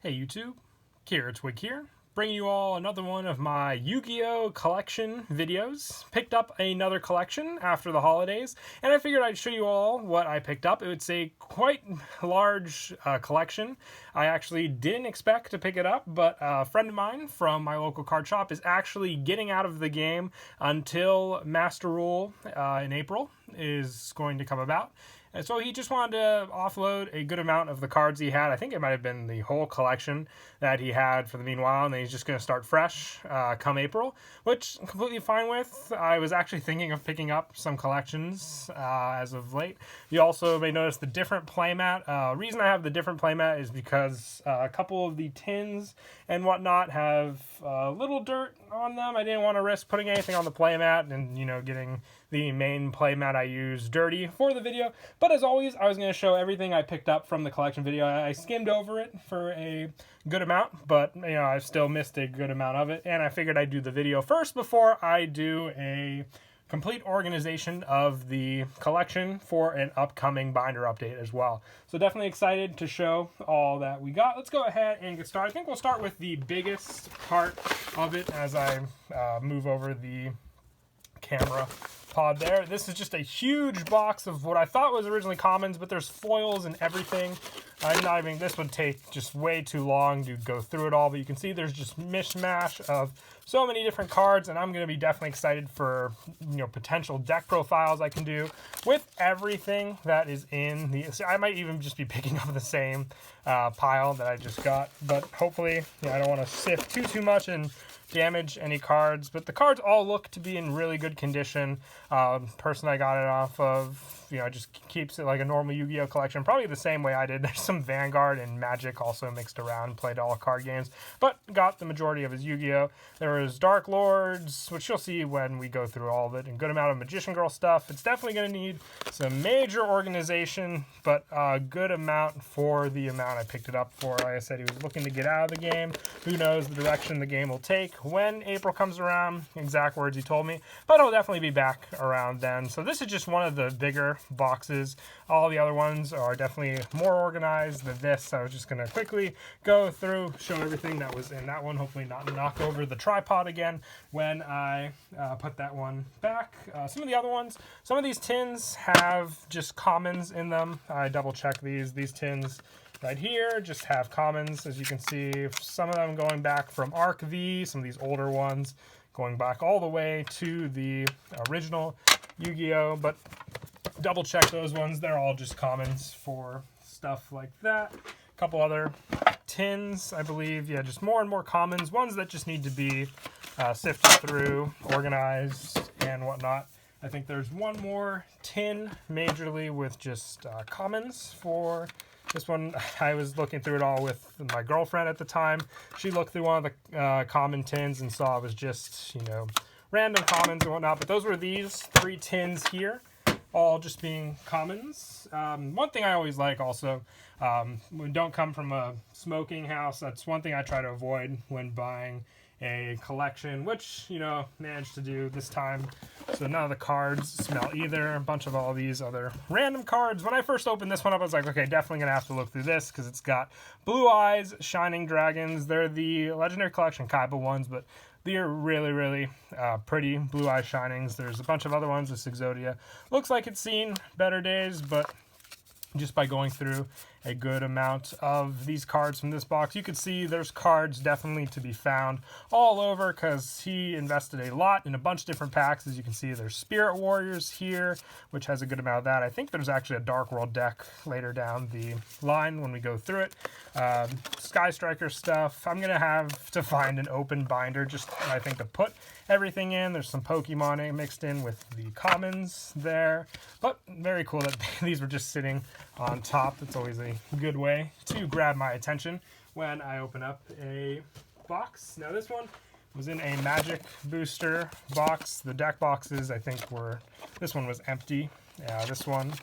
Hey YouTube, Twig here, bringing you all another one of my Yu-Gi-Oh collection videos. Picked up another collection after the holidays, and I figured I'd show you all what I picked up. It's a quite large collection. I actually didn't expect to pick it up, but a friend of mine from my local card shop is actually getting out of the game until Master Rule in April is going to come about. And so he just wanted to offload a good amount of the cards he had. I think it might have been the whole collection that he had for the meanwhile, and then he's just going to start fresh come April, which I'm completely fine with. I was actually thinking of picking up some collections as of late. You also may notice the different playmat. Reason I have the different playmat is because a couple of the tins and whatnot have little dirt on them. I didn't want to risk putting anything on the playmat and, getting the main playmat I use dirty for the video. But as always, I was going to show everything I picked up from the collection video. I skimmed over it for a good amount, but I still missed a good amount of it, and I figured I'd do the video first before I do a complete organization of the collection for an upcoming binder update as well. So definitely excited to show all that we got. Let's go ahead and get started. I think we'll start with the biggest part of it as I move over the camera pod there. This is just a huge box of what I thought was originally commons, but there's foils and everything. This would take just way too long to go through it all, but you can see there's just mishmash of so many different cards, and I'm going to be definitely excited for potential deck profiles I can do with everything that is in the. I might even just be picking up the same pile that I just got, but hopefully I don't want to sift too much and damage any cards, but the cards all look to be in really good condition. Person I got it off of, just keeps it like a normal Yu-Gi-Oh collection, probably the same way I did. There's some Vanguard and Magic also mixed around, played all card games, but got the majority of his Yu-Gi-Oh. There was Dark Lords, which you'll see when we go through all of it, and good amount of Magician Girl stuff. It's definitely going to need some major organization, but a good amount for the amount I picked it up for. Like I said, he was looking to get out of the game. Who knows the direction the game will take when April comes around, exact words he told me, but I'll definitely be back around then. So this is just one of the bigger boxes. All the other ones are definitely more organized than this. I was just going to quickly go through, show everything that was in that one, hopefully not knock over the tripod again when I put that one back. Some of the other ones, some of these tins have just commons in them. I double check these tins right here just have commons, as you can see. Some of them going back from Arc V, some of these older ones going back all the way to the original Yu-Gi-Oh! But double check those ones. They're all just commons for stuff like that. A couple other tins, I believe. Yeah, just more and more commons. Ones that just need to be sifted through, organized, and whatnot. I think there's one more tin majorly with just commons for this one. I was looking through it all with my girlfriend at the time. She looked through one of the common tins and saw it was just, random commons and whatnot. But those were these 3 tins here, all just being commons. One thing I always like also, we don't come from a smoking house. That's one thing I try to avoid when buying a collection, which, managed to do this time. So none of the cards smell either. A bunch of all these other random cards. When I first opened this one up, I was like, okay, definitely going to have to look through this because it's got Blue Eyes, Shining Dragons. They're the Legendary Collection Kaiba ones, but they are really, really pretty Blue Eyes Shinings. There's a bunch of other ones with Exodia. Looks like it's seen better days, but just by going through a good amount of these cards from this box, you can see there's cards definitely to be found all over because he invested a lot in a bunch of different packs. As you can see, there's Spirit Warriors here, which has a good amount of that. I think there's actually a Dark World deck later down the line when we go through it. Sky Striker stuff. I'm going to have to find an open binder just, I think, to put everything in. There's some Pokemon mixed in with the commons there, but very cool that these were just sitting on top. That's always a good way to grab my attention when I open up a box. Now this one was in a Magic booster box. The deck boxes, I think, this one was empty. This one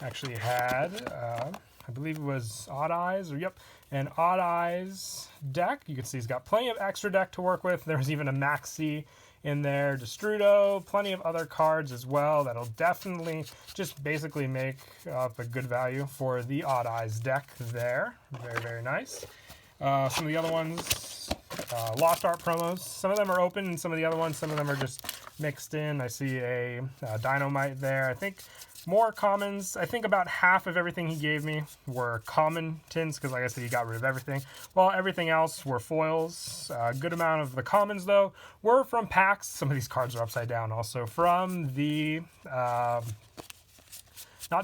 actually had, I believe it was Odd Eyes, an Odd Eyes deck. You can see he's got plenty of extra deck to work with. There's even a Maxi in there. Destrudo, plenty of other cards as well that'll definitely just basically make up a good value for the Odd Eyes deck there. Very, very nice. Some of the other ones, Lost Art promos. Some of them are open, and some of the other ones, some of them are just mixed in. I see a Dynamite there. I think more commons. I think about half of everything he gave me were common tins, because like I said, he got rid of everything. Well, everything else were foils. A good amount of the commons, though, were from packs. Some of these cards are upside down also. From the, not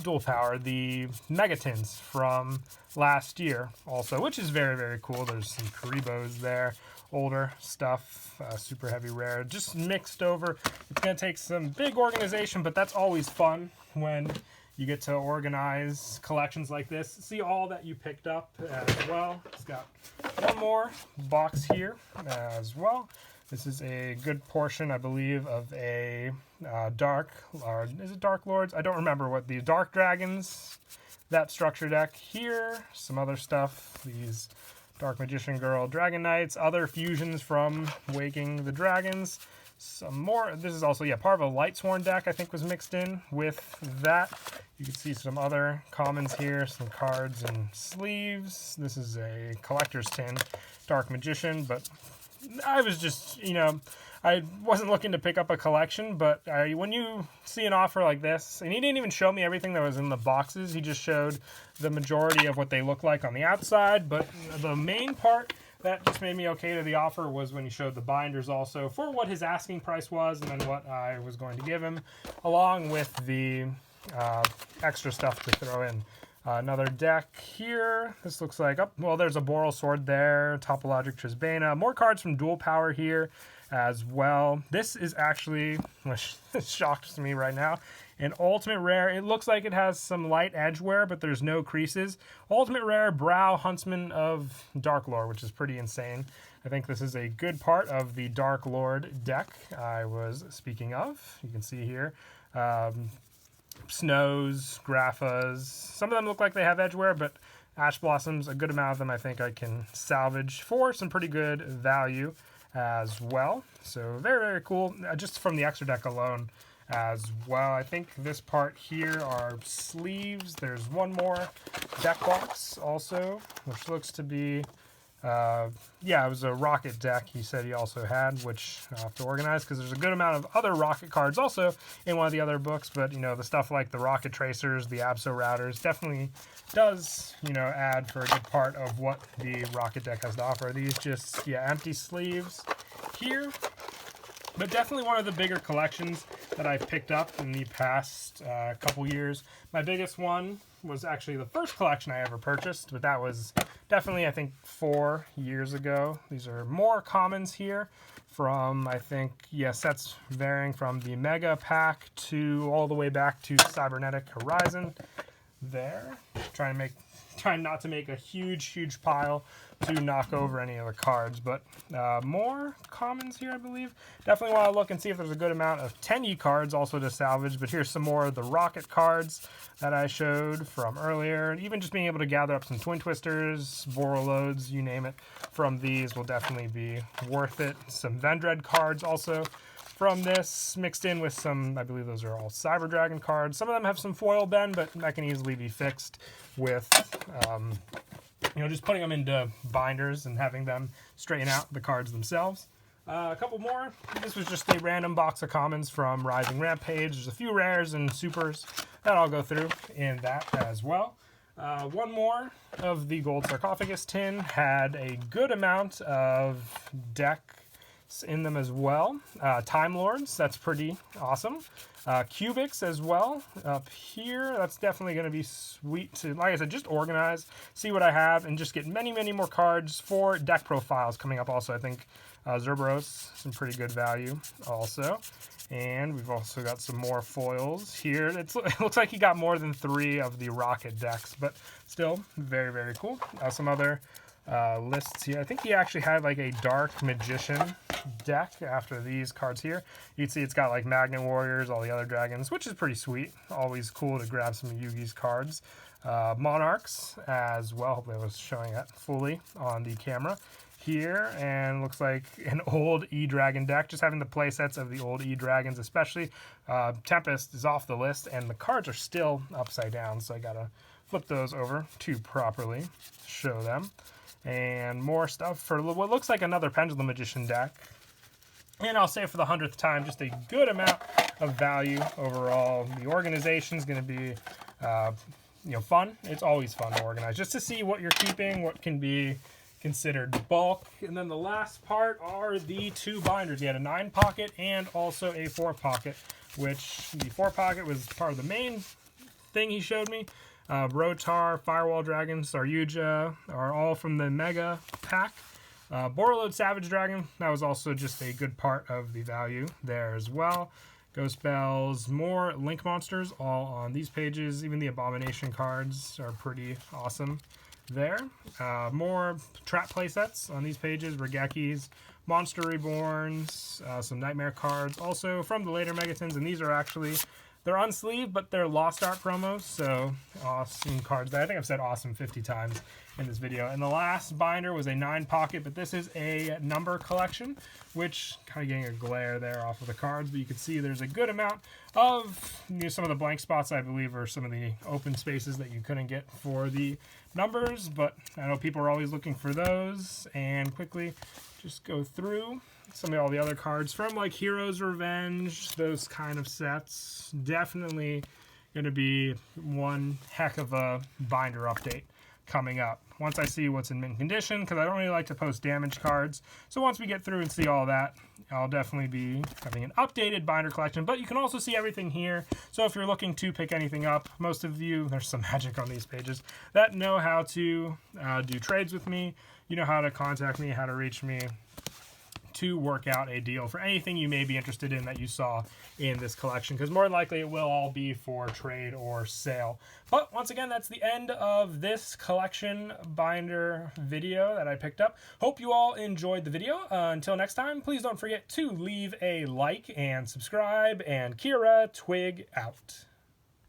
Dual Power, the Mega Tins from last year also, which is very, very cool. There's some Karibos there, older stuff, super heavy rare, just mixed over. It's going to take some big organization, but that's always fun when you get to organize collections like this. See all that you picked up as well. It's got one more box here as well. This is a good portion, I believe, of a Dark, or is it Dark Lords? I don't remember what the Dark Dragons, that structure deck here. Some other stuff, these Dark Magician Girl, Dragon Knights, other fusions from Waking the Dragons. Some more. This is also, yeah, part of a Lightsworn deck, I think, was mixed in with that. You can see some other commons here, some cards and sleeves. This is a collector's tin, Dark Magician, but I was just, you know, I wasn't looking to pick up a collection, but when you see an offer like this, and he didn't even show me everything that was in the boxes, he just showed the majority of what they look like on the outside, but the main part that just made me okay to the offer was when he showed the binders also for what his asking price was, and then what I was going to give him, along with the extra stuff to throw in. Another deck here. This looks like, oh, well, there's a Boral Sword there, Topologic Trisbana. More cards from Dual Power here as well. This is actually, which shocks me right now, an Ultimate Rare. It looks like it has some light edge wear, but there's no creases. Ultimate Rare Brow Huntsman of Dark Lord, which is pretty insane. I think this is a good part of the Dark Lord deck I was speaking of. You can see here. Snows, Graphas. Some of them look like they have edge wear, but Ash Blossoms, a good amount of them I think I can salvage for some pretty good value as well. So very, very cool, just from the extra deck alone as well. I think this part here are sleeves. There's one more deck box also, which looks to be, yeah, it was a Rocket deck he said he also had, which I'll have to organize because there's a good amount of other Rocket cards also in one of the other books, but, you know, the stuff like the Rocket Tracers, the Abso Routers definitely does, you know, add for a good part of what the Rocket deck has to offer. These just, yeah, empty sleeves here, but definitely one of the bigger collections that I've picked up in the past couple years. My biggest one was actually the first collection I ever purchased, but that was definitely, I think, 4 years ago. These are more commons here from, I think, yeah, sets varying from the Mega Pack to all the way back to Cybernetic Horizon there. Trying not to make a huge pile to knock over any of the cards, but more commons here, I believe. Definitely want to look and see if there's a good amount of 10E cards also to salvage, but here's some more of the Rocket cards that I showed from earlier. Even just being able to gather up some Twin Twisters, Borreloads, you name it, from these will definitely be worth it. Some Vendread cards also from this, mixed in with some, I believe those are all Cyber Dragon cards. Some of them have some foil bend, but that can easily be fixed with, you know, just putting them into binders and having them straighten out the cards themselves. A couple more. This was just a random box of commons from Rising Rampage. There's a few rares and supers that I'll go through in that as well. One more of the Gold Sarcophagus tin had a good amount of deck in them as well. Time Lords, that's pretty awesome. Cubics as well up here. That's definitely going to be sweet to, like I said, just organize, see what I have, and just get many more cards for deck profiles coming up also. I think Zerberos, some pretty good value also. And we've also got some more foils here. It looks like he got more than 3 of the Rocket decks, but still very cool. Some other lists here. I think he actually had like a Dark Magician deck after these cards here. You can see it's got like Magnet Warriors, all the other dragons, which is pretty sweet. Always cool to grab some of Yugi's cards. Monarchs as well. Hopefully I was showing that fully on the camera. here, and looks like an old E-Dragon deck. Just having the play sets of the old E-Dragons, especially. Tempest is off the list, and the cards are still upside down, so I gotta flip those over to properly show them. And more stuff for what looks like another Pendulum Magician deck. And I'll say for the 100th time, just a good amount of value overall. The organization is going to be, fun. It's always fun to organize, just to see what you're keeping, what can be considered bulk. And then the last part are the 2 binders. You had a 9 pocket and also a 4 pocket, which the 4 pocket was part of the main thing he showed me. Rotar, Firewall Dragon, Saryuja are all from the Mega pack. Borreload Savage Dragon, that was also just a good part of the value there as well. Ghost Bells, more Link monsters, all on these pages. Even the Abomination cards are pretty awesome there. More trap playsets on these pages. Regekis, Monster Reborns, some Nightmare cards. Also from the later Megatons, and these are actually, they're unsleeved, but they're Lost Art promos, so awesome cards there. I think I've said awesome 50 times in this video. And the last binder was a 9 pocket, but this is a number collection, which kind of getting a glare there off of the cards, but you can see there's a good amount of some of the blank spots, I believe, are some of the open spaces that you couldn't get for the numbers, but I know people are always looking for those. And quickly just go through some of all the other cards from like Hero's Revenge, those kind of sets. Definitely going to be one heck of a binder update coming up once I see what's in mint condition, because I don't really like to post damaged cards. So once we get through and see all that, I'll definitely be having an updated binder collection. But you can also see everything here, so if you're looking to pick anything up, most of you, there's some magic on these pages, that know how to do trades with me. You know how to contact me, how to reach me to work out a deal for anything you may be interested in that you saw in this collection, because more than likely it will all be for trade or sale. But once again, that's the end of this collection binder video that I picked up. Hope you all enjoyed the video. Until next time, please don't forget to leave a like and subscribe, and Kira Twig out.